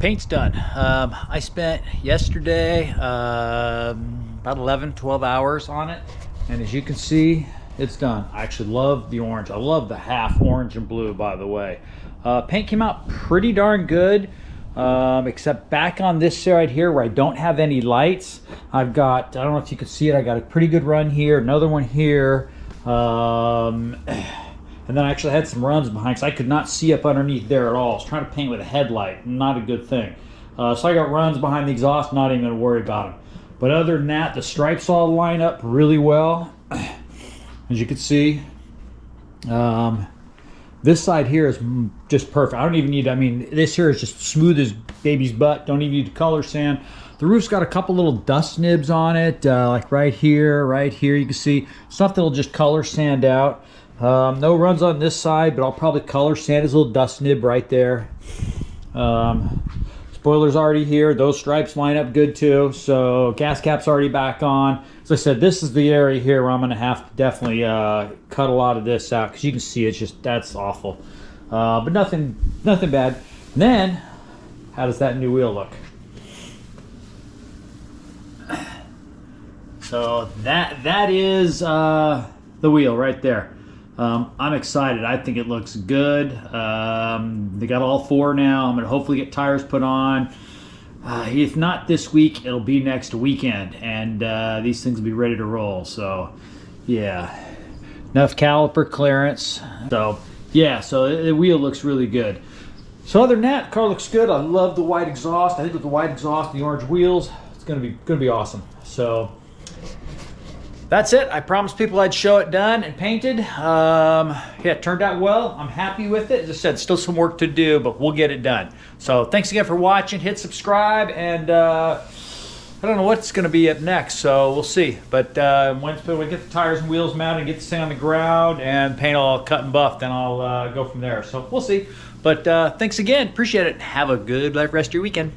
Paint's done. I spent yesterday about 11-12 hours on it, and as you can see, it's done. I actually love the orange. I love the half orange and blue, by the way. Paint came out pretty darn good, except back on this side here where I don't have any lights. I've got, I don't know if you can see it, I got a pretty good run here, another one here, and then I actually had some runs behind because I could not see up underneath there at all. I was trying to paint with a headlight, not a good thing. So I got runs behind the exhaust, not even gonna worry about them. But other than that, the stripes all line up really well. As you can see, this side here is just perfect. I don't even need, I mean, this here is just smooth as baby's butt. Don't even need to color sand. The roof's got a couple little dust nibs on it, like right here, you can see. Stuff that'll just color sand out. No runs on this side, but I'll probably color sand his little dust nib right there. Spoiler's already here. Those stripes line up good too. So gas cap's already back on. As I said, this is the area here where I'm gonna have to definitely cut a lot of this out because you can see it's just, that's awful. But nothing bad. And then, how does that new wheel look? So that is the wheel right there. I'm excited. I think it looks good. They got all four now. I'm gonna hopefully get tires put on. If not this week, it'll be next weekend, and these things will be ready to roll. So yeah, enough caliper clearance. So yeah, so the wheel looks really good. So other than that, car looks good. I love the white exhaust. I think with the white exhaust and the orange wheels, it's gonna be awesome. So that's it. I promised people I'd show it done and painted. Yeah, it turned out well. I'm happy with it. As I said, still some work to do, but we'll get it done. So thanks again for watching. Hit subscribe, and I don't know what's going to be up next, so we'll see. But once we get the tires and wheels mounted and get this thing on the ground and paint all cut and buff, then I'll go from there. So we'll see. But thanks again. Appreciate it. Have a good rest of your weekend.